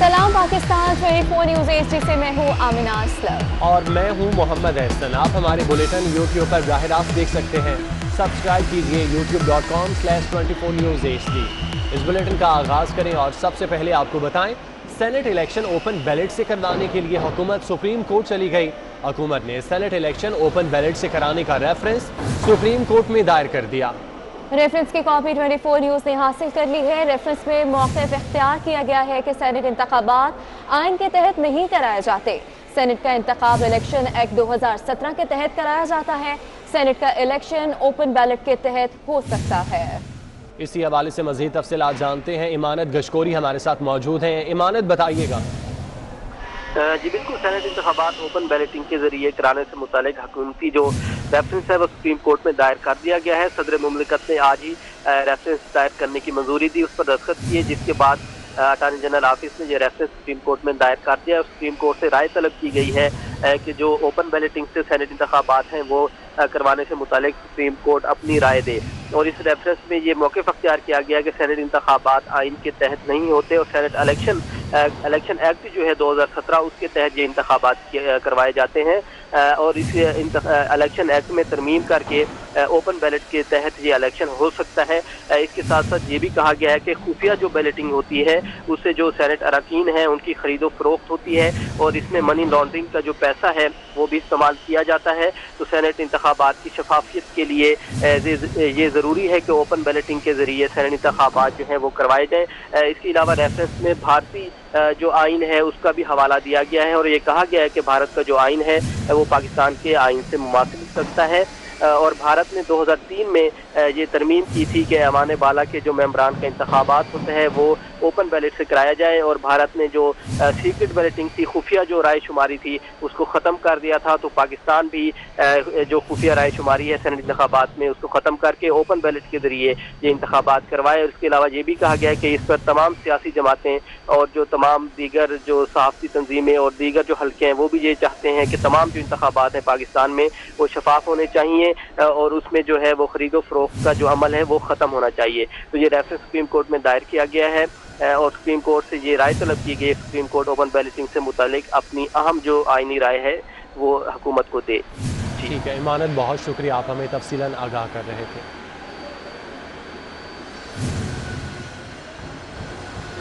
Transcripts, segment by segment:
सलाम Pakistan 24 news HD से मैं हूँ आमिना असलम और मैं हूँ मोहम्मद एहसन। आप हमारे बुलेटिन यूट्यूब पर ज़ाहिर रास्त देख सकते हैं। सब्सक्राइब कीजिए youtube.com/24 News HD। इस बुलेटिन का आगाज़ करें और सबसे पहले आपको बताएं, सेनेट इलेक्शन ओपन बैलेट से करवाने के लिए हुकूमत सुप्रीम कोर्ट चली गई। हुकूमत ने सेनेट इलेक्शन ओपन बैलेट से कराने का रेफरेंस सुप्रीम कोर्ट में दायर कर दिया। रेफरेंस की कॉपी 24 न्यूज़ ने हासिल कर ली है। रेफरेंस में मौक़िफ़ इख्तियार किया गया है कि सेनेट इंतखाबात आइन के तहत नहीं कराए जाते। सेनेट का इंतखाब इलेक्शन एक्ट 2017 के तहत कराया जाता है। सेनेट का इलेक्शन ओपन बैलेट के तहत हो सकता है। इसी हवाले से मज़ीद तफसीलात जानते हैं। इमानत गशकोरी हमारे साथ मौजूद हैं। इमानत, बताइएगा। जी बिल्कुल, सेनेट इंतखाबात ओपन बैलेटिंग के जरिए कराने से मुतालिक हुकूमती जो रेफरेंस है वो सुप्रीम कोर्ट में दायर कर दिया गया है। सदर मुमलिकत ने आज ही रेफरेंस दायर करने की मंजूरी दी, उस पर दस्तखत किए, जिसके बाद अटॉर्नी जनरल ऑफिस ने यह रेफरेंस सुप्रीम कोर्ट में दायर कर दिया। सुप्रीम कोर्ट से राय तलब की गई है कि जो ओपन बैलेटिंग से सेनेट इंतखाबात हैं वो करवाने से मुतालिक सुप्रीम कोर्ट अपनी राय दे। और इस रेफरेंस में ये मौक़िफ़ अख्तियार किया गया कि सेनेट इंतखाबात आइन के तहत नहीं होते और सेनेट इलेक्शन एक्ट जो है 2017 उसके तहत ये इंतखाबात करवाए जाते हैं। और इस इलेक्शन एक्ट में तरमीम करके ओपन बैलेट के तहत ये इलेक्शन हो सकता है। इसके साथ साथ ये भी कहा गया है कि खुफिया जो बैलेटिंग होती है उससे जो सेनेट अरकान हैं उनकी खरीदो फरोख्त होती है और इसमें मनी लॉन्ड्रिंग का जो पैसा है वो भी इस्तेमाल किया जाता है। तो सेनेट इंतखाबात की शफाफियत के लिए ये ज़रूरी है कि ओपन बैलेटिंग के ज़रिए सेनेट इंतखाबात जो हैं वो करवाए जाएँ। इसके अलावा रेफरेंस में भारतीय जो आइन है उसका भी हवाला दिया गया है और ये कहा गया है कि भारत का जो आइन है वो पाकिस्तान के आइन से मुमासिल सकता है। और भारत ने 2003 में ये तरमीम की थी कि ऐवान बाला के जो मेंबरान का इंतखाबात होते हैं वो ओपन बैलेट से कराया जाए और भारत ने जो सीक्रेट बैलेटिंग थी, खुफिया जो राय शुमारी थी, उसको ख़त्म कर दिया था। तो पाकिस्तान भी जो खुफिया राय शुमारी है सेनेट इंतखाबात में उसको ख़त्म करके ओपन बैलेट के ज़रिए ये इंतखाबात करवाए। और इसके अलावा ये भी कहा गया है कि इस पर तमाम सियासी जमातें और जो तमाम दीगर जो सहाफ़ती तंजीमें और दीगर जो हल्के हैं वो भी ये चाहते हैं कि तमाम जो इंतखाबात हैं पाकिस्तान में वो शफाफ होने चाहिए और उसमें जो है वो खरीदो फरोख्त का जो अमल है वो ख़त्म होना चाहिए। तो ये रेफरेंस सुप्रीम कोर्ट में दायर किया गया है और सुप्रीम कोर्ट से ये राय तलब की गई। सुप्रीम कोर्ट ओपन बैलेटिंग से मुतालिक अपनी अहम जो आइनी राय है वो हुकूमत को दे। ठीक है इमानत, बहुत शुक्रिया, आप हमें तफसीलन आगाह कर रहे थे।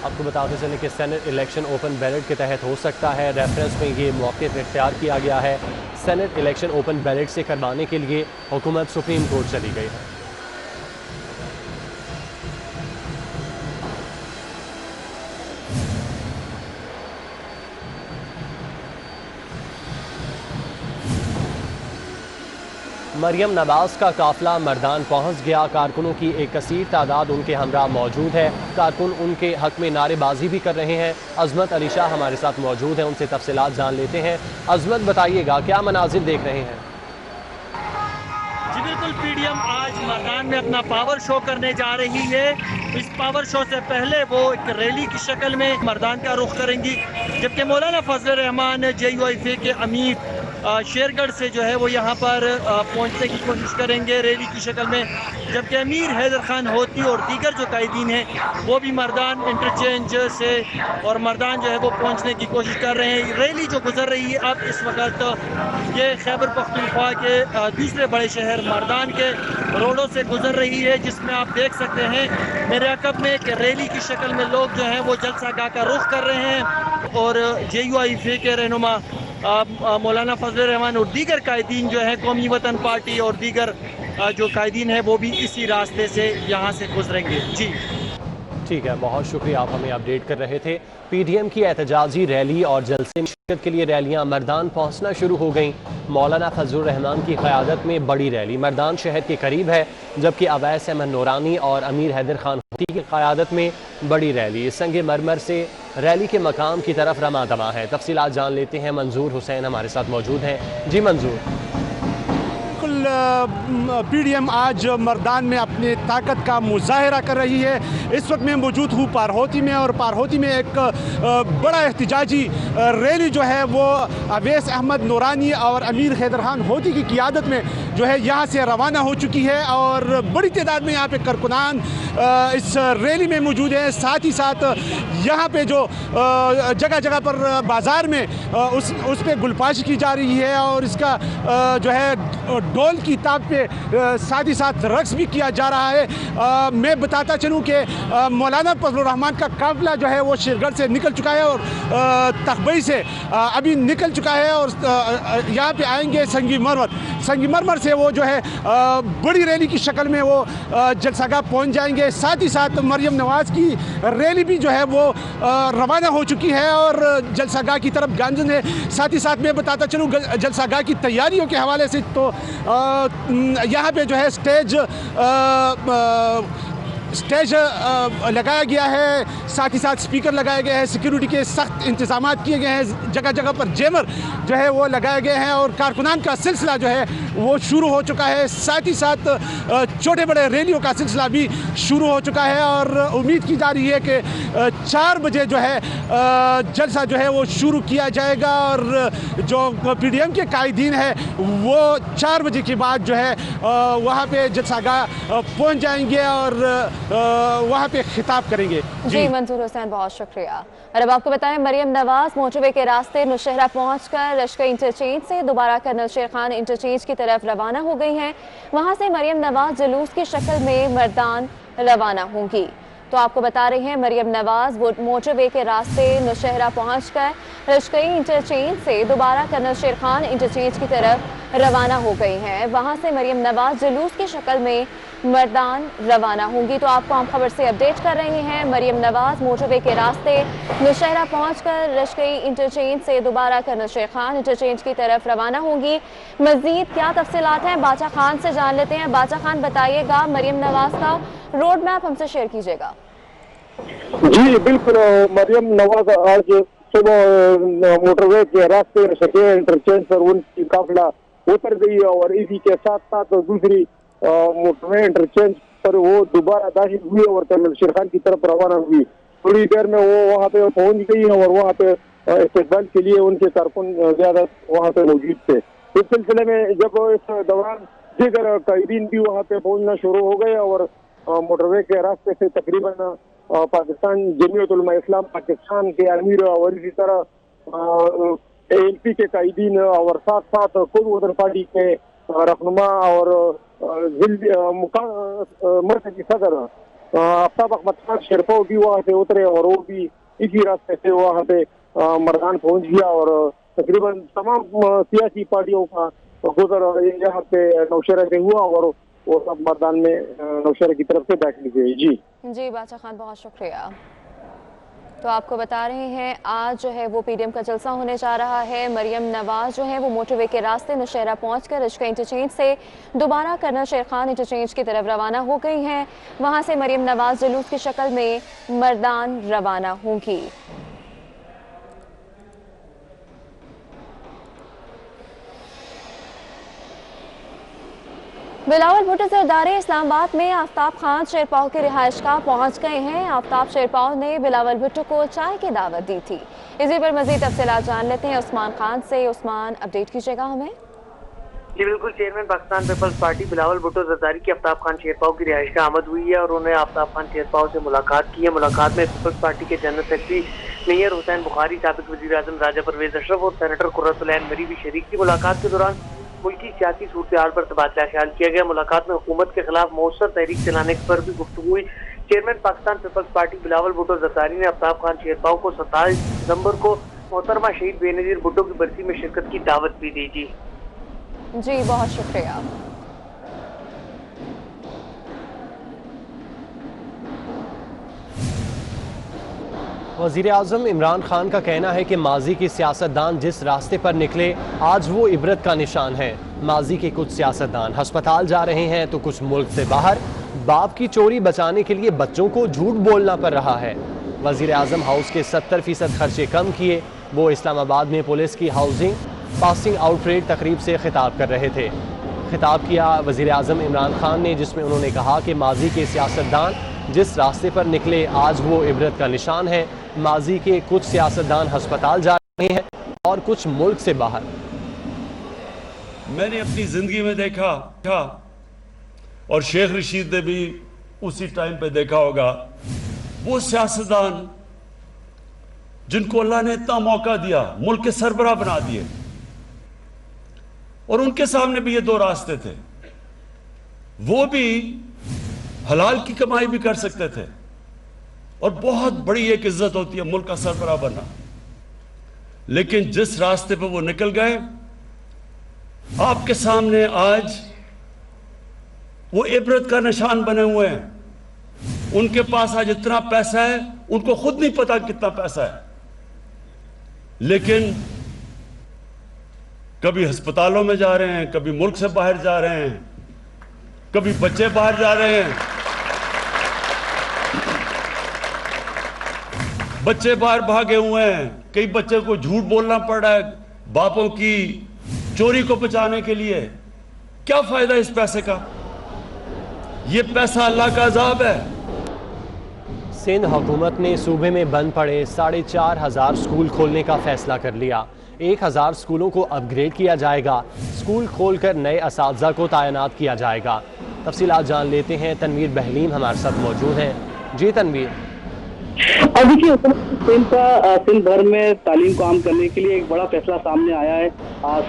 आपको बताते चले कि सेनेट इलेक्शन ओपन बैलेट के तहत हो सकता है। रेफरेंस में ये मौक़िफ़ इख्तियार किया गया है। सेनेट इलेक्शन ओपन बैलेट से करवाने के लिए हुकूमत सुप्रीम कोर्ट चली गई है। मरियम नवाज का काफिला मर्दान पहुंच गया। कारकुनों की एक कसीर तादाद उनके हमरा मौजूद है। कारकुन उनके हक में नारेबाजी भी कर रहे हैं। अजमत अली शाह हमारे साथ मौजूद हैं, उनसे तफसीलात जान लेते हैं। अजमत, बताइएगा क्या मनाजिर देख रहे हैं? जी बिल्कुल, पीडीएम आज मैदान में अपना पावर शो करने जा रही है। इस पावर शो से पहले वो एक रैली की शक्ल में मैदान का रुख करेंगी, जबकि मौलाना फजल रहमान JUIF के अमीर शेरगढ़ से जो है वो यहाँ पर पहुँचने की कोशिश करेंगे रैली की शक्ल में, जबकि अमीर हैदर खान होती और दीगर जो कायदीन हैं वो भी मर्दान इंटरचेंज से और मर्दान जो है वो पहुँचने की कोशिश कर रहे हैं। रैली जो गुजर रही है अब इस वक्त ये खैबर पख्तूनख्वा के दूसरे बड़े शहर मर्दान के रोडों से गुजर रही है, जिसमें आप देख सकते हैं मेरे अकब में कि रैली की शक्ल में लोग जो हैं वो जलसा गाह का रुख कर रहे हैं और JUIF के रहनुमा मौलाना फजल रहमान और दीगर कायदीन जो है कौमी वतन पार्टी और दीगर जो कायदीन है वो भी इसी रास्ते से यहाँ से गुजरेंगे। जी ठीक है, बहुत शुक्रिया, आप हमें अपडेट कर रहे थे। PDM की एहतजाजी रैली और जलसे में शिरकत के लिए रैलियां मर्दान पहुंचना शुरू हो गईं। मौलाना फजल रहमान की क़यादत में बड़ी रैली मर्दान शहर के करीब है, जबकि अवैस अहमद नूरानी और अमीर हैदर खान होती की क़यादत में बड़ी रैली संगे मरमर से रैली के मकाम की तरफ रमा दमा है। तफसीलात जान लेते हैं। मंजूर हुसैन हमारे साथ मौजूद हैं। जी मंजूर। PDM आज मर्दान में अपनी ताकत का मुजाहरा कर रही है। इस वक्त मैं मौजूद हूँ पारहोती में और पारहोती में एक बड़ा एहतजाजी रैली जो है वो अवैस अहमद नूरानी और अमीर हैदर खान होती की क़ियादत में जो है यहाँ से रवाना हो चुकी है और बड़ी तादाद में यहाँ पे कारकुनान इस रैली में मौजूद है। साथ ही साथ यहाँ पे जो जगह जगह पर बाज़ार में उस पे गुलपाशी की जा रही है और इसका जो है ढोल की ताब पे साथ ही साथ रक्स भी किया जा रहा है। मैं बताता चलूँ कि मौलाना फजलुर रहमान का काफिला जो है वो शेरगढ़ से निकल चुका है और तखबई से अभी निकल चुका है और यहाँ पे आएंगे संगमरमर से वो जो है बड़ी रैली की शक्ल में वो जलसागाह पहुँच जाएंगे। साथ ही साथ मरियम नवाज़ की रैली भी जो है वो रवाना हो चुकी है और जलसागाह की तरफ गामजन है। साथ ही साथ मैं बताता चलूँ जलसागाह की तैयारियों के हवाले से तो यहाँ पे जो है स्टेज लगाया गया है, साथ ही साथ स्पीकर लगाए गए हैं, सिक्योरिटी के सख्त इंतजाम किए गए हैं, जगह जगह पर जैमर जो है वो लगाए गए हैं और कारकुनान का सिलसिला जो है वो शुरू हो चुका है। साथ ही साथ छोटे बड़े रैलियों का सिलसिला भी शुरू हो चुका है और उम्मीद की जा रही है कि 4 बजे जो है जलसा जो है वो शुरू किया जाएगा और जो PDM के कायदीन है वो 4 बजे के बाद जो है वहाँ पे जलसागाह पहुँच जाएंगे और वहाँ पे खिताब करेंगे। जी मंसूर हुसैन, बहुत शुक्रिया। और अब आपको बताएं, मरियम नवाज मोटरवे के रास्ते नौशहरा पहुंचकर लश्कर इंटरचेंज से दोबारा कर्नल शेर खान इंटरचेंज की तरफ रवाना हो गई हैं। वहां से मरियम नवाज जुलूस की शक्ल में मर्दान रवाना होंगी। तो आपको बता रहे हैं, मरियम नवाज मोटरवे के रास्ते नौशहरा पहुंचकर लश्करी इंटरचेंज से दोबारा कर्नल शेर खान इंटरचेंज की तरफ रवाना हो गई हैं। वहां से मरियम नवाज जुलूस की शक्ल में मर्दान रवाना होंगी। तो आपको हम खबर से अपडेट कर रहे हैं, मरियम नवाज मोटरवे के रास्ते नौशहरा पहुंचकर लश्करी इंटरचेंज से दोबारा कर्नल शेर खान इंटरचेंज की तरफ रवाना होंगी। मजीद क्या तफसीलात हैं बाचा खान से जान लेते हैं। बाचा खान बताइएगा, मरियम नवाज का रोड मैप हमसे शेयर कीजिएगा। जी बिल्कुल, मरियम नवाज आज सुबह मोटरवे के रास्ते लश्कर इंटरचेंज पर उनकी काफिला उतर गई और इसी के साथ साथ दूसरी मोटरवे इंटरचेंज पर वो दोबारा दाखिल हुई और कर्नल शेर खान की तरफ रवाना हुई। थोड़ी देर में वो वहाँ पे पहुंच गई और वहाँ पे इस्तेमाल के लिए उनके कारकुन ज्यादा वहाँ पे मौजूद थे। इस सिलसिले में जब इस दौरान दीगर कायदीन भी वहाँ पे पहुंचना शुरू हो गए और मोटरवे के रास्ते से तकरीबन पाकिस्तान जमीयत उलमा इस्लाम पाकिस्तान के अमीर और इसी तरह ALP के कायदीन और साथ साथ खुद उधर पार्टी के रहनुमा और मरकजी सदर आफ्ताब अहमद खान शेरपाव भी वहाँ से उतरे और वो भी इसी रास्ते से वहाँ पे मर्दान पहुँच गया और तकरीबन तमाम सियासी पार्टियों का गुजर यहाँ पे नौशहरा से हुआ और वो सब मर्दान में नौशहरा की तरफ से दाखिल हुए। जी बाचा खान, बहुत शुक्रिया। तो आपको बता रहे हैं, आज जो है वो PDM का जलसा होने जा रहा है। मरियम नवाज जो है वो मोटरवे के रास्ते नौशहरा पहुंचकर लश्कर इंटरचेंज से दोबारा कर्नल शेर खान इंटरचेंज की तरफ रवाना हो गई हैं। वहां से मरियम नवाज जुलूस की शक्ल में मर्दान रवाना होंगी। बिलावल भुट्टो सरदारी इस्लामाबाद में आफ्ताब खान शेरपाव के रिहायशगाह पहुंच गए हैं। आफ्ताब शेरपाव ने बिलावल भुट्टो को चाय की दावत दी थी। इसी पर मजीद तफसीलात जान लेते हैं उस्मान खान से। उस्मान, अपडेट कीजिएगा हमें। जी बिल्कुल, chairman Pakistan Peoples Party Bilawal Bhutto Zardari की आफ्ताब खान शेरपाव की रिहायशगाह आमद हुई है और उन्होंने आफ्ताब खान शेरपाव से मुलाकात की है। मुलाकात में पीपल्स पार्टी के general secretary mayor Hussain Bukhari, साबिक वज़ीर आज़म राजा परवेज अशरफ और सेनेटर कुर्रतुल ऐन मरी भी शरीक थी। मुलाकात के दौरान मुल्की सियासी सूरत पर तबादला ख्याल किया गया। मुलाकात में हुकूमत के खिलाफ मौसर तहरीक चलाने पर भी गुफ्तगू हुई। Chairman Pakistan Peoples Party Bilawal Bhutto Zardari ने आफ्ताब खान शेरपाव को 27 दिसंबर को मोहतरमा शहीद बेनज़ीर भुट्टो की बरसी में शिरकत की दावत भी दी। जी बहुत शुक्रिया। वज़ीर आज़म इमरान खान का कहना है कि माजी के सियासतदान जिस रास्ते पर निकले आज वो इबरत का निशान है। माजी के कुछ सियासतदान हस्पताल जा रहे हैं तो कुछ मुल्क से बाहर। बाप की चोरी बचाने के लिए बच्चों को झूठ बोलना पड़ रहा है। वज़ीर आज़म हाउस के 70% खर्चे कम किए। वो इस्लामाबाद में पुलिस की हाउसिंग पासिंग आउट परेड तकरीब से खिताब कर रहे थे। खिताब किया वज़ीर आज़म इमरान खान ने, जिसमें उन्होंने कहा कि माजी के सियासतदान जिस रास्ते पर निकले आज वो इबरत का निशान है। माजी के कुछ सियासतदान हस्पताल जा रहे हैं और कुछ मुल्क से बाहर। मैंने अपनी जिंदगी में देखा और शेख रशीद ने भी उसी टाइम पे देखा होगा, वो सियासतदान जिनको अल्लाह ने इतना मौका दिया, मुल्क के सरबराह बना दिए, और उनके सामने भी ये दो रास्ते थे। वो भी हलाल की कमाई भी कर सकते थे, और बहुत बड़ी एक इज्जत होती है मुल्क का सरबराह बनना, लेकिन जिस रास्ते पे वो निकल गए, आपके सामने आज वो इबरत का निशान बने हुए हैं। उनके पास आज इतना पैसा है, उनको खुद नहीं पता कितना पैसा है, लेकिन कभी अस्पतालों में जा रहे हैं, कभी मुल्क से बाहर जा रहे हैं, कभी बच्चे बाहर जा रहे हैं, बच्चे बाहर भागे हुए हैं, कई बच्चे को झूठ बोलना पड़ रहा है बापों की चोरी को बचाने के लिए। क्या फायदा इस पैसे का? ये पैसा अल्लाह का अजाब है। सिंध हुकूमत ने सूबे में बंद पड़े 4,500 स्कूल खोलने का फैसला कर लिया। 1,000 स्कूलों को अपग्रेड किया जाएगा। स्कूल खोलकर नए असातिज़ा को तैनात किया जाएगा। तफसीलात जान लेते हैं। तनवीर बहलीम हमारे साथ मौजूद हैं। जी तनवीर। और देखिए, सिंध भर में तालीम को आम करने के लिए एक बड़ा फैसला सामने आया है।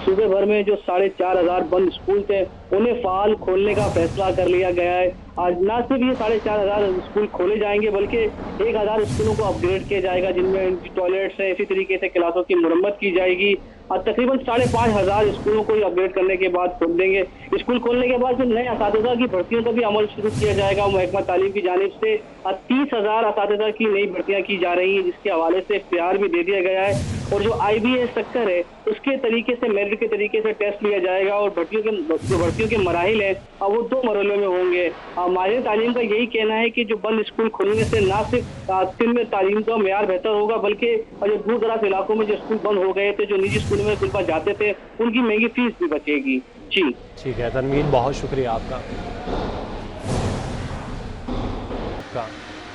सूबे भर में जो 4,500 बंद स्कूल थे, उन्हें फाल खोलने का फैसला कर लिया गया है। आज न सिर्फ ये 4,500 स्कूल खोले जाएंगे, बल्कि 1,000 स्कूलों को अपग्रेड किया जाएगा, जिनमें टॉयलेट्स है, इसी तरीके से क्लासों की मुरम्मत की जाएगी। और तकरीबन 5,500 स्कूलों को अपग्रेड करने के बाद खोल देंगे। स्कूल खोलने के बाद जो नए असातिज़ा की भर्तियों का भी अमल शुरू किया जाएगा महकमा तालीम की जानिब से। 30,000 असातिज़ा की नई भर्तियां की जा रही हैं, जिसके हवाले से इख्तियार भी दे दिया गया है। और जो IBA सेक्टर है, उसके तरीके से मेरिट के तरीके से टेस्ट लिया जाएगा, और भर्तियों के मराहिल है वो 2 मरहलों में होंगे। माहिर तालीम का यही कहना है कि जो बंद स्कूल खोलने से न सिर्फ सिंध में तालीम का मेयार बेहतर होगा, बल्कि जो दूर दराज इलाकों में जो स्कूल बंद हो गए थे, जो निजी स्कूलों में तलबा जाते थे, उनकी महंगी फीस भी बचेगी। जी ठीक है तनवीर, बहुत शुक्रिया आपका।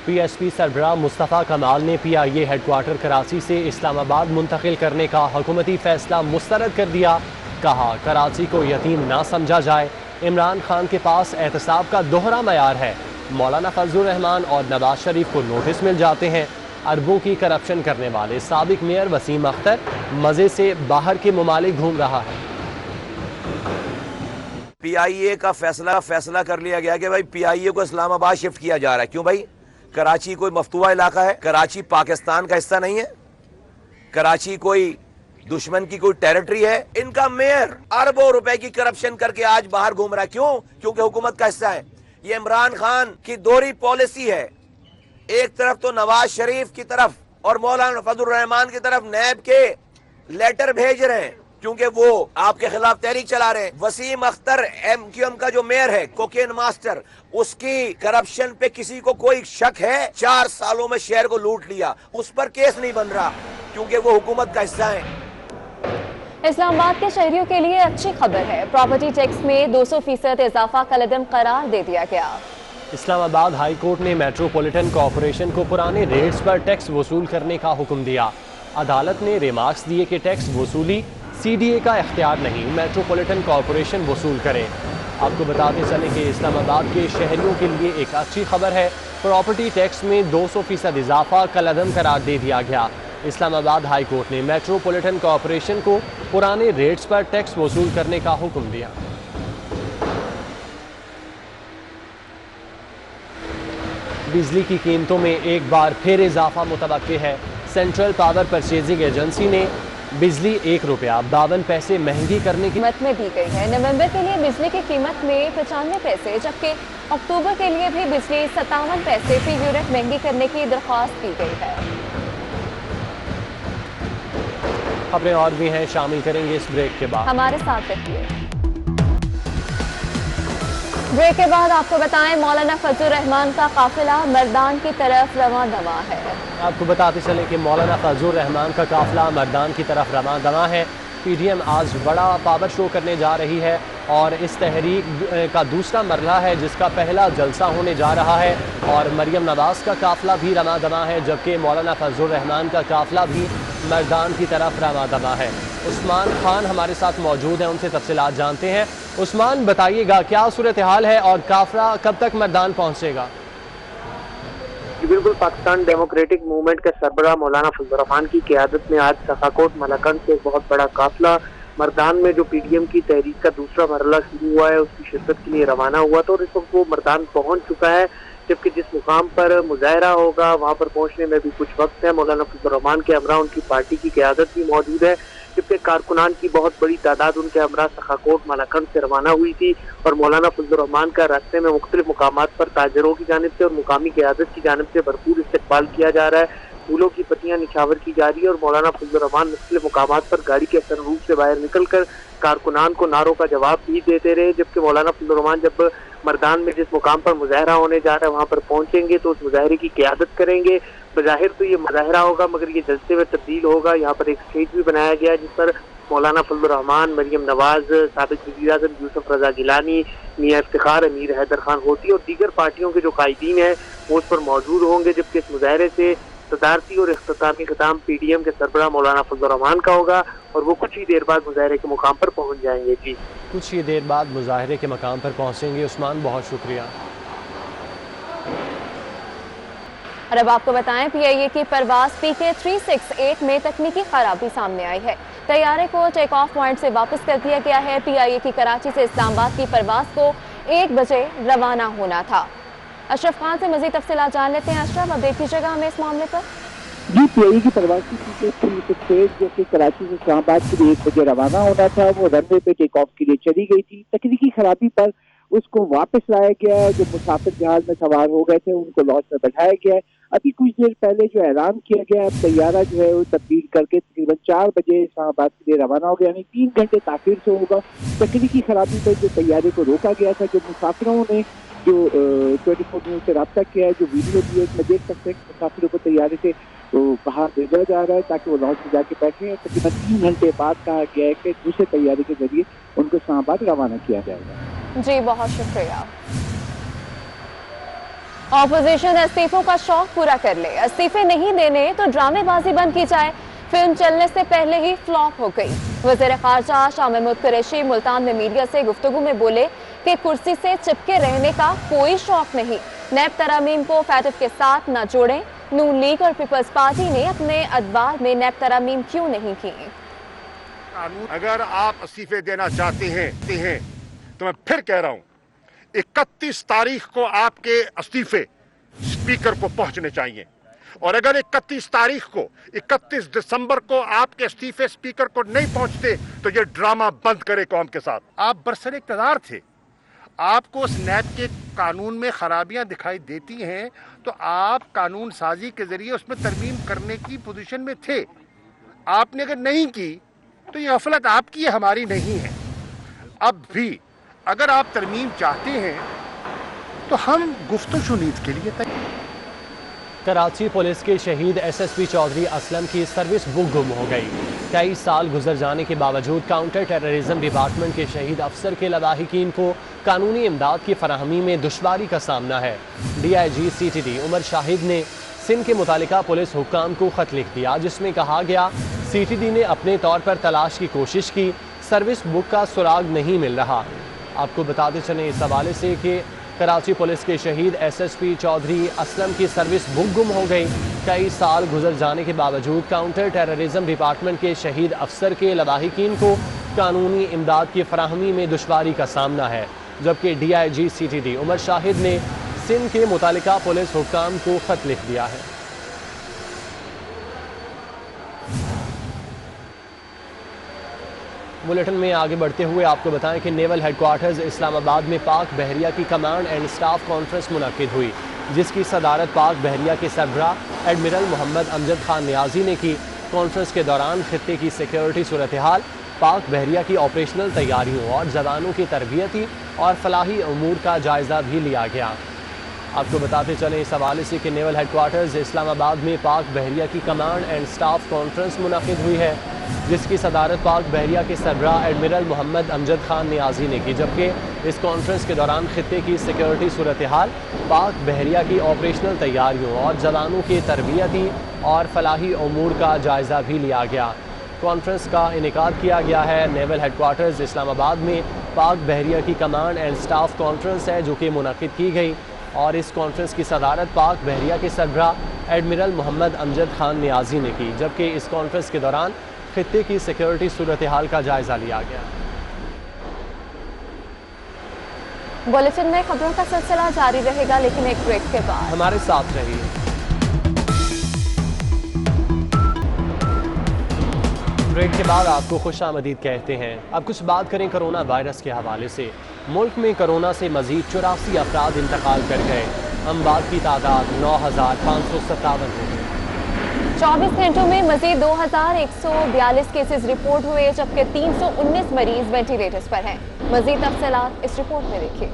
PSP सरबराह मुस्तफ़ा कमाल ने PIA हेडक्वार्टर कराची से इस्लामाबाद मुंतकिल करने का हुकूमती फैसला मुस्तरद कर दिया। कहा, कराची को यतीम ना समझा जाए। इमरान खान के पास एहतसाब का दोहरा मयार है। मौलाना फजलुर रहमान और नवाज शरीफ को नोटिस मिल जाते हैं। अरबों की करप्शन करने वाले साबिक मेयर वसीम अख्तर मज़े से बाहर के ममालिक घूम रहा है। PIA का फैसला कर लिया गया कि भाई PIA को इस्लामाबाद शिफ्ट किया जा रहा है। क्यों भाई? कराची कोई मफ्तूहा इलाका है? कराची पाकिस्तान का हिस्सा नहीं है? कराची कोई दुश्मन की कोई टेरिटरी है? इनका मेयर अरबों रुपए की करप्शन करके आज बाहर घूम रहा है। क्यों? क्योंकि हुकूमत का हिस्सा है। ये इमरान खान की दोहरी पॉलिसी है। एक तरफ तो नवाज शरीफ की तरफ और मौलाना फजलुर रहमान की तरफ नैब के लेटर भेज रहे हैं, क्योंकि वो आपके खिलाफ तहरीक चला रहे हैं। वसीम अख्तर MQM का जो मेयर है, कोकेन मास्टर, उसकी करप्शन पे किसी को कोई शक है? 4 सालों में शहर को लूट लिया, उस पर केस नहीं बन रहा, क्योंकि वो हुकूमत का हिस्सा है। इस्लामाबाद के शहरियों के लिए अच्छी खबर है। प्रॉपर्टी टैक्स में 200% इजाफा कलअदम करार दे दिया गया। इस्लामाबाद हाई कोर्ट ने मेट्रोपॉलिटन कॉरपोरेशन को पुराने रेट्स पर टैक्स वसूल करने का हुक्म दिया। अदालत ने रिमार्क्स दिए कि टैक्स वसूली CDA का इख्तियार नहीं, मेट्रोपॉलिटन कॉरपोरेशन वसूल करे। आपको बताते चलें कि इस्लामाबाद के शहरियों के लिए एक अच्छी खबर है। प्रॉपर्टी टैक्स में 200% इजाफा कलअदम करार दे दिया गया। इस्लामाबाद हाई कोर्ट ने मेट्रोपॉलिटन कॉरपोरेशन को पुराने रेट्स पर टैक्स वसूल करने का हुक्म दिया। बिजली की कीमतों में एक बार फिर इजाफा मुतवक्के है। सेंट्रल पावर परचेजिंग एजेंसी ने बिजली ₹1.52 महंगी करने की कीमत में दी गई है। नवंबर के लिए बिजली की कीमत में 95 पैसे, जबकि अक्टूबर के लिए भी बिजली 57 पैसे फी यूनिट महंगी करने की दरख्वास्त की गई है। खबरें और भी हैं, शामिल करेंगे इस ब्रेक के बाद। हमारे साथ रहिए। ब्रेक के बाद आपको बताएं, मौलाना फजलुर रहमान का काफिला मर्दान की तरफ रवां दवा है। आपको बताते चले कि मौलाना फजलुर रहमान का काफिला मर्दान की तरफ रवां दवा है। PDM आज बड़ा पावर शो करने जा रही है और इस तहरीक का दूसरा मरला है, जिसका पहला जलसा होने जा रहा है। और मरियम नवाज का काफिला भी रवां दवा है, जबकि मौलाना फजलुर रहमान का काफिला भी मर्दान की तरफ रवां दवा है। उस्मान खान हमारे साथ मौजूद हैं, उनसे तफसीलात जानते हैं। उस्मान, बताइएगा क्या सूरत हाल है और काफिला कब तक मैदान पहुंचेगा? बिल्कुल, पाकिस्तान डेमोक्रेटिक मूवमेंट के सरबराह मौलाना फजल रहमान की क़यादत में आज सखाकोट मलाकंद से एक बहुत बड़ा काफिला मर्दान में जो पीडीएम की तहरीक का दूसरा मरहला शुरू हुआ है उसकी शिरकत के लिए रवाना हुआ था और इस वक्त वो मर्दान पहुंच चुका है। जबकि जिस मुकाम पर मुजाहरा होगा वहां पर पहुंचने में भी कुछ वक्त है। मौलाना फजल रहमान के हमरा उनकी पार्टी की क़यादत भी मौजूद है, जबकि कारकुनान की बहुत बड़ी तादाद उनके हमरा सखाकोट मलाकंद से रवाना हुई थी और मौलाना फजल रहमान का रास्ते में मुख्तलिफ मुकामात पर ताजरों की जानिब से और मुकामी क़यादत की जानिब से भरपूर इस्तकबाल किया जा रहा है। फूलों की पत्तियां निछावर की जा रही है और मौलाना फजल रहमान मुख्तलिफ मुकामात पर गाड़ी के सनरूफ से बाहर निकलकर कारकुनान को नारों का जवाब भी देते रहे। जबकि मौलाना फजल रहमान जब मर्दान में जिस मुकाम पर मुजाहरा होने जा रहा है वहाँ पर पहुंचेंगे तो उस मुजाहरे की क़यादत करेंगे। बज़ाहिर तो ये मुजाहरा होगा मगर ये जलसे में तब्दील होगा। यहाँ पर एक स्टेज भी बनाया गया है जिस पर मौलाना फजल रहमान, मरियम नवाज, साबिक़ वज़ीर-ए-आज़म यूसुफ रज़ा गिलानी, मियां इफ्तिखार, अमीर हैदर खान होती और दीगर पार्टियों के जो कायदीन हैं वो उस पर मौजूद होंगे। जबकि इस मुजाहरे से सदारती और इख्तितामी ख़िताम पीडीएम के सरबराह मौलाना फजल रहमान का होगा और वो कुछ ही देर बाद मुजाहरे के मुकाम पर पहुंच जाएंगे। जी, कुछ ही देर बाद मुजाहरे के मकाम पर पहुंचेंगे। उस्मान, बहुत शुक्रिया। और अब आपको बताएं, पीआईए की परवाज PK 368 में तकनीकी खराबी सामने आई है। तैयारे को टेक ऑफ पॉइंट से वापस कर दिया गया है। पीआईए की कराची से इस्लामाबाद की परवाज को 1 बजे रवाना होना था। अशरफ खान से मजीद तफसीलात जान लेते हैं। अशरफ, अब देखिएगा हमें इस मामले पर। जी, पीआईए की परवाज की PK 368 जो कि कराची से इस्लामाबाद के लिए 1 बजे रवाना होना था वो रनवे पे टेक ऑफ के लिए चली गई थी। तकनीकी खराबी पर उसको वापस लाया गया है। जो मुसाफिर जहाज में सवार हो गए थे उनको लॉन्च में बैठाया गया है। अभी कुछ देर पहले जो ऐलान किया गया है तैयारा जो है वो तब्दील करके तकरीबन 4 बजे इस्लामाबाद के लिए रवाना हो गया, यानी 3 घंटे ताखिर से होगा। तकनीकी खराबी पर जो तैयारे को रोका गया था, जो मुसाफिरों ने जो 24 न्यूज़ से रब्ता किया है, जो वीडियो भी है इसमें देख सकते हैं मुसाफिरों को तैयारे से बाहर भेजा जा रहा है ताकि वो लॉन्च में जाके बैठे। तकरीबन 3 घंटे बाद कहा गया है कि दूसरे तैयारे के जरिए उनको इस्लामाबाद रवाना किया जाएगा। जी, बहुत शुक्रिया। ऑपोजिशन इस्तीफों का शौक पूरा कर ले, इस्तीफे नहीं देने तो ड्रामेबाजी बंद की जाए। फिल्म चलने से पहले ही फ्लॉप हो गई। वज़ीर ख़ारजा शाह महमूद कुरैशी मुल्तान में मीडिया से गुफ्तगू में बोले कि कुर्सी से चिपके रहने का कोई शौक नहीं। नैब तरामीम को फैटिफ के साथ न जोड़ें। नून लीग और पीपल्स पार्टी ने अपने अदवार में नैब तरामीम क्यों नहीं की? अगर आप इस्तीफे देना चाहते हैं तो मैं फिर कह रहा हूं 31 तारीख को आपके इस्तीफे स्पीकर को पहुंचने चाहिए और अगर 31 तारीख को 31 दिसंबर को आपके इस्तीफे स्पीकर को नहीं पहुंचते तो ये ड्रामा बंद करे कौम के साथ। आप बरसर इक़्तिदार थे, आपको उस नैब के कानून में खराबियां दिखाई देती हैं तो आप कानून साजी के जरिए उसमें तरमीम करने की पोजीशन में थे। आपने अगर नहीं की तो ये गफलत आपकी है, हमारी नहीं है। अब भी अगर आप तरमीम चाहते हैं तो हम गुफ्तगू-शुनीद के लिए तैयार। कराची पुलिस के शहीद SSP चौधरी असलम की सर्विस बुक गुम हो गई। 23 साल गुजर जाने के बावजूद काउंटर टेररिज्म डिपार्टमेंट के शहीद अफसर के लवाहिकीन को कानूनी इमदाद की फराहमी में दुश्वारी का सामना है। DIG CTD उमर शाहिद ने सिंध के मुतालिका पुलिस हुक्काम को खत लिख दिया जिसमें कहा गया CTD ने अपने तौर पर तलाश की कोशिश की, सर्विस बुक का सुराग नहीं मिल रहा। आपको बताते चलें इस हवाले से कि कराची पुलिस के शहीद SSP चौधरी असलम की सर्विस बुक गुम हो गई। कई साल गुजर जाने के बावजूद काउंटर टेररिज्म डिपार्टमेंट के शहीद अफसर के लवाहिकीन को कानूनी इमदाद की फराहमी में दुश्वारी का सामना है। जबकि DIG CTD उमर शाहिद ने सिंध के मुतालिका पुलिस हुक्काम को खत लिख दिया है। बुलेटिन में आगे बढ़ते हुए आपको बताएं कि नेवल हेडक्वार्टर्स इस्लामाबाद में पाक बहरिया की कमांड एंड स्टाफ कॉन्फ्रेंस मुनक्किद हुई जिसकी सदारत पाक बहरिया के सरबराह एडमिरल मोहम्मद अमजद खान नियाजी ने की। कॉन्फ्रेंस के दौरान खित्ते की सिक्योरिटी सूरत हाल, पाक बहरिया की ऑपरेशनल तैयारियों और जवानों की तरबियती और फलाही उमूर का जायजा भी लिया गया। आपको बताते चलें इस हवाले से कि नेवल हेडक्वार्टर्स इस्लामाबाद में पाक बहरिया की कमांड एंड स्टाफ कॉन्फ्रेंस मुनक्किद हुई है जिसकी सदारत पाक बहरिया के सरबराह एडमिरल मोहम्मद अमजद खान नियाजी ने की। जबकि इस कॉन्फ्रेंस के दौरान खित्ते की सिक्योरिटी सूरत हाल, पाक बहरिया की ऑपरेशनल तैयारियों और जवानों की तरबियती और फलाही उमूर का जायजा भी लिया गया। कॉन्फ्रेंस का इनेकाद किया गया है। नेवल हेडक्वार्टर्स इस्लामाबाद में पाक बहरिया की कमांड एंड स्टाफ कॉन्फ्रेंस है जो कि मुनक़िद की गई और इस कॉन्फ्रेंस की सदारत पाक बहरिया के सरबराह एडमिरल मोहम्मद अमजद खान नियाजी ने की, जबकि इस कॉन्फ्रेंस के दौरान खित्ते की सिक्योरिटी सूरत हाल का जायजा लिया गया। बुलेटिन में खबरों का सिलसिला जारी रहेगा, लेकिन एक ब्रेक के बाद हमारे साथ रहिए। ब्रेक के बाद आपको खुशामदीद कहते हैं। अब कुछ बात करें कोरोना वायरस के हवाले से। मुल्क में कोरोना से मजीद 84 अफराद इंतकाल कर गए। अमवात की तादाद 9,557 हो गई। 24 घंटों में मजीद 2,142 केसेस रिपोर्ट हुए, जबकि 319 मरीज वेंटिलेटर्स पर हैं। मजीद तफसीलात इस रिपोर्ट में देखिए।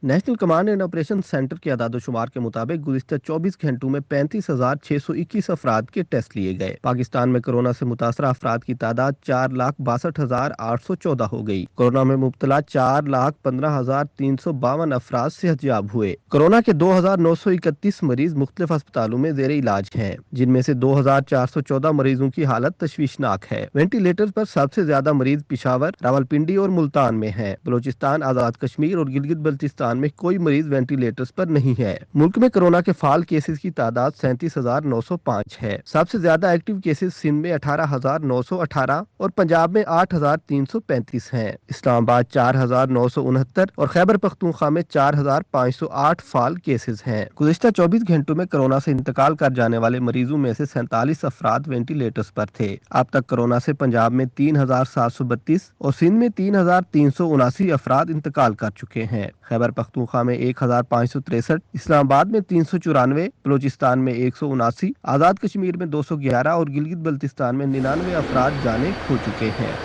National command and operation centre के आदादोशुमार के मुताबिक गुज़िश्ता 24 घंटों में 35,621 अफराद के टेस्ट लिए गए। पाकिस्तान में कोरोना से मुतासरा अफराद की तादाद 4,62,814 हो गई। कोरोना में मुब्तला 4,15,352 अफराद सेहतयाब हुए। कोरोना के 2,931 मरीज मुख्तलिफ अस्पतालों में जेर इलाज हैं, जिनमें से 2,414 मरीजों की हालत तशवीशनाक है। वेंटिलेटर पर सबसे ज्यादा मरीज पिशावर, रावलपिंडी और मुल्तान में है। बलोचिस्तान, आजाद कश्मीर और गिलगित बल्तिस्तान में कोई मरीज वेंटिलेटर्स पर नहीं है। मुल्क में कोरोना के फाल केसेस की तादाद 37,905 है। सबसे ज्यादा एक्टिव केसेस सिंध में 18,918 और पंजाब में 8,335 हैं। इस्लामाबाद 4,969 और खैबर पख्तूनख्वा में 4,508 फाल केसेस हैं। गुज़िश्ता 24 घंटों में कोरोना से इंतकाल कर जाने वाले मरीजों में से 47 अफराद वेंटिलेटर्स पर थे। अब तक कोरोना से पंजाब में 3,732 और सिंध में 3,379 अफराद इंतकाल कर चुके हैं। खैबर पख्तूनख्वा में 1,563, इस्लामाबाद में 394, बलोचिस्तान में 179, आजाद कश्मीर में 211 और गिलगित बल्तिस्तान में 99 अफराद जाने खो चुके हैं।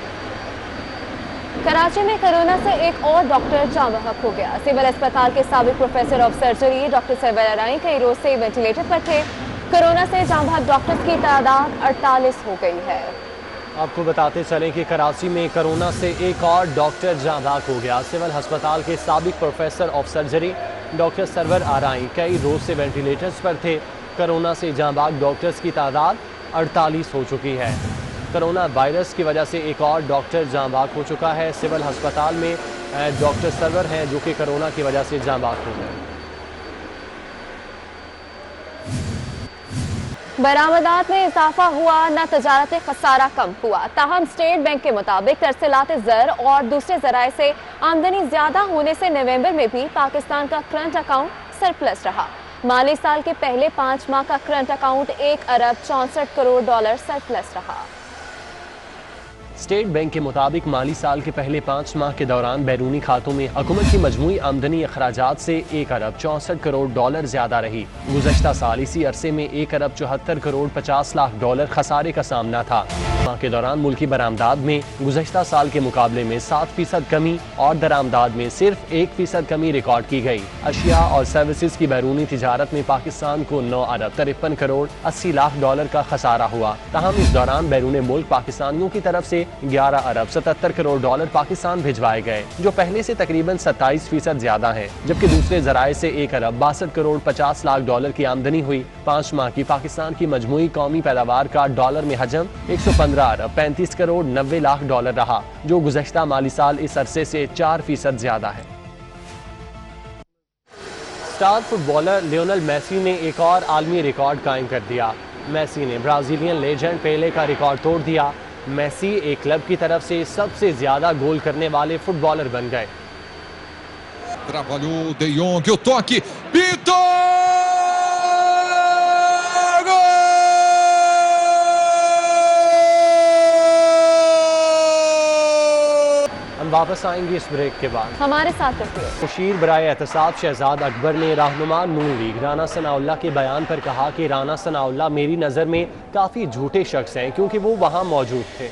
कराची में कोरोना से एक और डॉक्टर जाँ बहक हो गया। सिविल अस्पताल के साबिक professor of surgery doctor Sarwar Arai कई रोज से वेंटिलेटर पर थे। कोरोना से जाँ बहक डॉक्टर्स की तादाद 48 हो गई है। आपको बताते चलें कि कराची में कोरोना से एक और डॉक्टर जाँ बहक हो गया। सिविल अस्पताल के साबिक professor of surgery doctor Sarwar Arai कई रोज से वेंटिलेटर्स पर थे। कोरोना से जाँ बहक डॉक्टर्स की तादाद 48 हो चुकी है। कोरोना वायरस की वजह से एक और डॉक्टर जाँ बहक हो चुका है। सिविल अस्पताल में डॉक्टर सरवर हैं जो कि कोरोना की वजह से जाँ बहक हो गए। बरामदात में इजाफा हुआ, न तजारती खसारा कम हुआ। ताहम स्टेट बैंक के मुताबिक तरसीलात ज़र और दूसरे जराए से आमदनी ज्यादा होने से नवंबर में भी पाकिस्तान का करंट अकाउंट सरप्लस रहा। माली साल के पहले 5 माह का करंट अकाउंट 1 अरब 64 करोड़ डॉलर सरप्लस रहा। स्टेट बैंक के मुताबिक माली साल के पहले 5 माह के दौरान बैरूनी खातों में हुकूमत की मजमूई आमदनी अखराजात से 1 अरब 64 करोड़ डॉलर ज्यादा रही। गुज़श्ता साल इसी अरसे में 1 अरब 74 करोड़ 50 लाख डॉलर खसारे का सामना था। माह के दौरान मुल्की बरामदाद में गुज़श्ता साल के मुकाबले में 7% कमी और दरामदाद में सिर्फ 1% कमी रिकॉर्ड की गई। अशिया और सर्विसेज की बैरूनी तिजारत में पाकिस्तान को 9 अरब 53 करोड़ 80 लाख डॉलर का खसारा हुआ। ताहम इस दौरान बैरून मुल्क पाकिस्तानियों की तरफ से 11 अरब 77 करोड़ डॉलर पाकिस्तान भिजवाए गए, जो पहले से तकरीबन 27% ज्यादा है। जबकि दूसरे जराए से 1 अरब 62 करोड़ 50 लाख डॉलर की आमदनी हुई। 5 माह की पाकिस्तान की मजमूई कौमी पैदावार का डॉलर में हजम 115 अरब 35 करोड़ 90 लाख डॉलर रहा, जो गुज़श्ता माली साल इस अरसे से 4% ज्यादा है। स्टार फुटबॉलर लियोनेल मेसी ने एक और आलमी रिकॉर्ड कायम कर दिया। मेसी ने ब्राजीलियन लेजेंड पेले का रिकॉर्ड तोड़ दिया। मेसी एक क्लब की तरफ से सबसे ज्यादा गोल करने वाले फुटबॉलर बन गए। Trabalhou De Jong, o toque, pintou! हम वापस आएंगे इस ब्रेक के बाद। हमारे साथ रहिए। मुशीर बराए एहतसाब शहजाद अकबर ने रहनुमा नून लीग राना सनाउल्लाह के बयान पर कहा कि राना सनाउल्लाह मेरी नज़र में काफ़ी झूठे शख्स हैं, क्योंकि वो वहाँ मौजूद थे।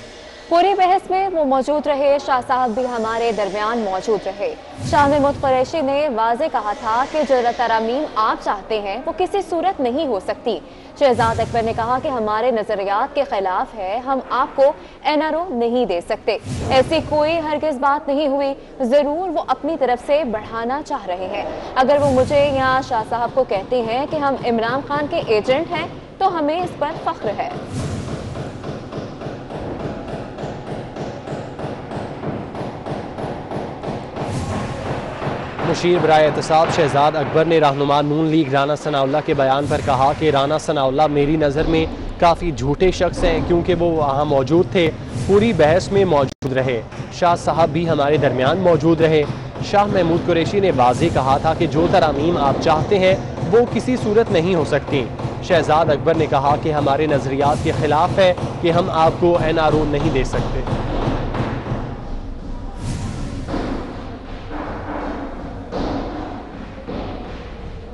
पूरी बहस में वो मौजूद रहे, शाह साहब भी हमारे दरमियान मौजूद रहे। शाह महमूद कुरैशी ने वाज़े कहा था कि जो तरमीम आप चाहते हैं वो किसी सूरत नहीं हो सकती। शहजाद अकबर ने कहा कि हमारे नजरियात के खिलाफ है, हम आपको NRO नहीं दे सकते। ऐसी कोई हरगिज बात नहीं हुई। जरूर वो अपनी तरफ से बढ़ाना चाह रहे हैं। अगर वो मुझे यहाँ शाह साहब को कहते हैं कि हम इमरान खान के एजेंट हैं तो हमें इस पर फख्र है। मुशीर बराए एहतसाब शहजाद अकबर ने रहनुमा नून लीग राना सनाउल्लाह के बयान पर कहा कि राना सनाउल्लाह मेरी नज़र में काफ़ी झूठे शख्स हैं क्योंकि वो वहाँ मौजूद थे, पूरी बहस में मौजूद रहे। शाह साहब भी हमारे दरमियान मौजूद रहे। शाह महमूद कुरैशी ने वाज़ेह कहा था कि जो तरमीम आप चाहते हैं वो किसी सूरत नहीं हो सकती। शहजाद अकबर ने कहा कि हमारे नज़रियात के ख़िलाफ़ है कि हम आपको NRO नहीं दे सकते।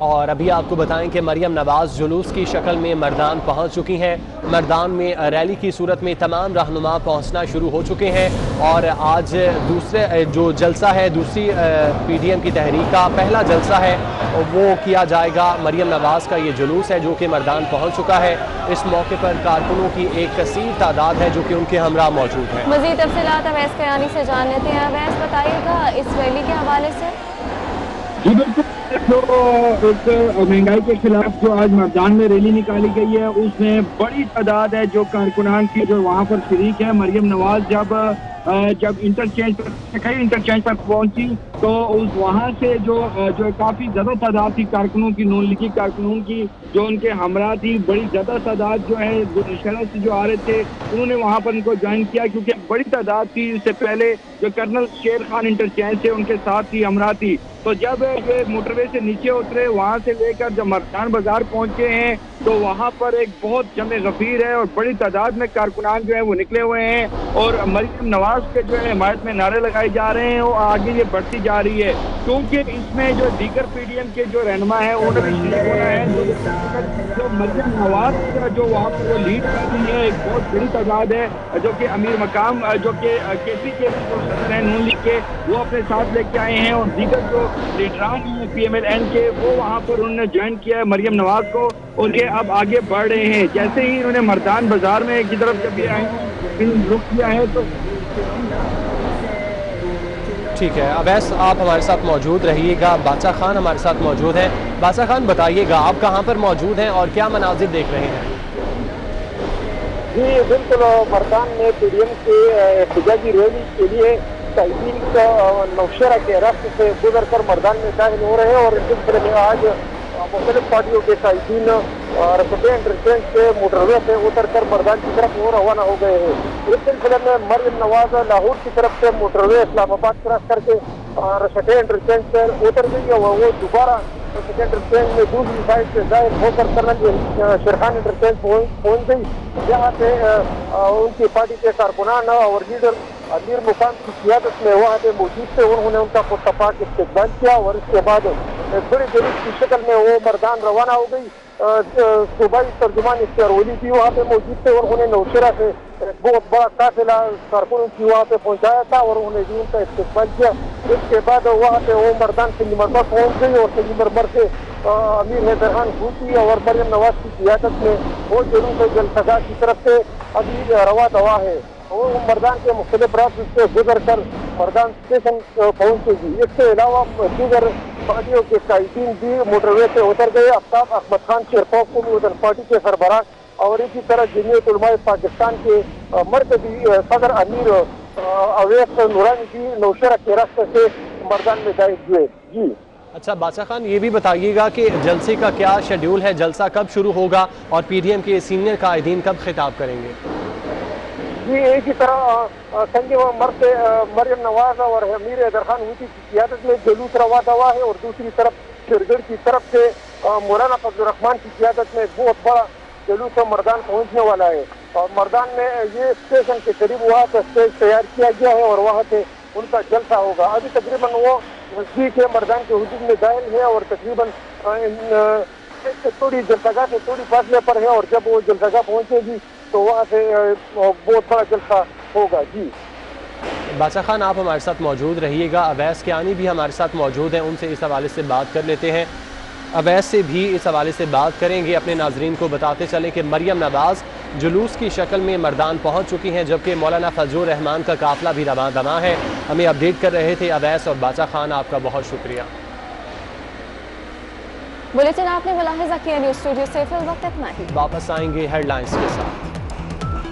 और अभी आपको बताएं कि मरियम नवाज़ जुलूस की शक्ल में मर्दान पहुंच चुकी हैं। मर्दान में रैली की सूरत में तमाम रहनुमा पहुंचना शुरू हो चुके हैं और आज दूसरे जो जलसा है, दूसरी PDM की तहरीक का पहला जलसा है वो किया जाएगा। मरियम नवाज़ का ये जुलूस है जो कि मर्दान पहुँच चुका है। इस मौके पर कारकुनों की एक कसीर तादाद है जो कि उनके हमरा मौजूद है। मज़ीद तफसीलात अवैस कयानी से जान लेते हैं। अवैस बताइएगा इस रैली के हवाले से। जी बिल्कुल, जो एक महंगाई के खिलाफ जो आज मर्दान में रैली निकाली गई है उसमें बड़ी तादाद है जो कारकुनान की जो वहाँ पर शरीक है। मरियम नवाज जब इंटरचेंज पर पहुंची तो उस वहाँ से जो काफ़ी ज़्यादा तादाद थी कारकुनों की, नून लीगी कारकुनों की जो उनके हमरा थी, बड़ी ज़्यादा तादाद जो है शहर से जो आ रहे थे उन्होंने वहाँ पर उनको ज्वाइन किया क्योंकि बड़ी तादाद थी। इससे पहले जो कर्नल शेर खान इंटरचेंज से उनके साथ थी, हमरा थी। तो जब ये मोटरवे से नीचे उतरे, वहाँ से लेकर जब मर्दान बाजार पहुँचे हैं तो वहाँ पर एक बहुत जमे गफीर है और बड़ी तादाद में कारकुनान जो है वो निकले हुए हैं और मरियम नवाज के जो है हिमायत में नारे लगाए जा रहे हैं और आगे ये बढ़ती जा रही है क्योंकि इसमें जो दीगर PDM के जो रहनुमा है उन्होंने भी शरीक होना है। जो मरियम नवाज का जो वहाँ पर वो लीड कर रही है एक बहुत बड़ी तादाद है जो कि अमीर मकाम जो कि KP के जो सदर हैं नून लीग के वो अपने साथ लेके आए हैं और दीगर जो लीडरान हैं PMLN के वो वहाँ पर उन्होंने ज्वाइन किया है मरियम नवाज को और ये अब आगे बढ़ रहे हैं। जैसे ही इन्होंने मर्दान बाजार में की तरफ जब ये आए रुक किया है तो ठीक है। अवैस आप हमारे साथ मौजूद रहिएगा। बादशाह खान हमारे साथ मौजूद हैं। बादशाह खान बताइएगा आप कहाँ पर मौजूद हैं और क्या मनाजिर देख रहे हैं? जी बिल्कुल, मर्दान में PDM के एहतजाजी रैली के लिए कायदीन का नौशहरा के रास्ते से गुजर कर मर्दान में दाखिल हो रहे हैं और इस सिलसिले में आज मुख्तलिफ पार्टियों के कायदीन रसते इंटरचेंज से मोटरवे से उतर कर मर्दान की तरफ वो रवाना हो गए हैं। इस सिलसिले में मरियम नवाज लाहौर की तरफ से मोटरवे इस्लामाबाद क्रॉस करके रसते इंटरचेंज से उतर गई है और वो दोबारा रसते इंटरचेंज में दूसरी साइड से जाहिर होकर कर्नल शेर खान इंटरचेंज पहुँच गई जहाँ से उनकी पार्टी के कारकुनान और लीडर अमीर मुकाम की क़ियादत में वहाँ पे मौजूद थे। उन्होंने उनका पुरतपाक इस्तकबाल किया और इसके बाद बड़ी जुलूस की शक्ल में वो मर्दान रवाना हो गई। सूबाई तर्जुमान इख्तियार भी वहाँ पे मौजूद थे और उन्हें नौशहरा से बहुत बड़ा काफिला कारकुनों की वहाँ पे पहुँचाया था और उन्हें भी उनका इस्तकबाल किया। इसके बाद वहाँ पे वो मर्दान सिंगमर पर पहुँच गई और सिंगमर से अमीर हैदरान भूटी और मरियम नवाज की क़ियादत में वो जुलूस जलसगा की तरफ से अभी रवा दवा है। वो मर्दान के मुख्तलिफ रास्ते से गुजर कर मर्दान स्टेशन पहुँचेगी। इसके अलावा दीगर पार्टियों के कायदीन भी मोटरवे से उतर गए। आफ्ताब अहमद खान शेरपाव को भी उधर पार्टी के सरबराह और इसी तरह जमीयत उलमाए पाकिस्तान के मरकजी सदर अमीर अवैस नूरानी भी नौशहरा के रास्ते से मर्दान में दाखिल हुए। जी अच्छा बादशाह खान, ये भी बताइएगा कि जलसे का क्या शेड्यूल है, जलसा कब शुरू होगा और PDM के सीनियर कायदीन कब खिताब करेंगे? जी एक ही तरह संगे मर से मरियम नवाज और अमीर हैदरान हुती की क़ियादत में जुलूस रवा दवा है और दूसरी तरफ शिरगढ़ की तरफ से मौलाना फजल रहमान की क़ियादत में बहुत बड़ा जुलूस मर्दान पहुँचने वाला है और मर्दान में ये स्टेशन के करीब वहाँ पर स्टेज तैयार किया गया है और वहाँ से उनका जलसा होगा। अभी तकरीबन वो नजदीक है मर्दान के हुजूम में दाखिल है और तकरीबन थोड़ी जलसगा से थोड़ी फासले पर है और जब वो जलसगा पहुँचेगी तो वहाँ से बहुत बड़ा जलसा होगा। जी बादशाह खान आप हमारे साथ मौजूद रहिएगा। अवैस कयानी भी हमारे साथ मौजूद हैं, उनसे इस हवाले से बात कर लेते हैं। अवैस से भी इस हवाले से बात करेंगे। अपने नाजरीन को बताते चलें कि मरियम नवाज जुलूस की शक्ल में मर्दान पहुँच चुकी हैं जबकि मौलाना फजलुर रहमान का काफिला भी रवाना दवा है। हमें अपडेट कर रहे थे अवैस और बादशाह खान, आपका बहुत शुक्रिया। बुलेटिन आपने मुलाहिजा किया। न्यूज़ स्टूडियो से फिल वक्त इतना ही। वापस आएंगे हेडलाइंस के साथ।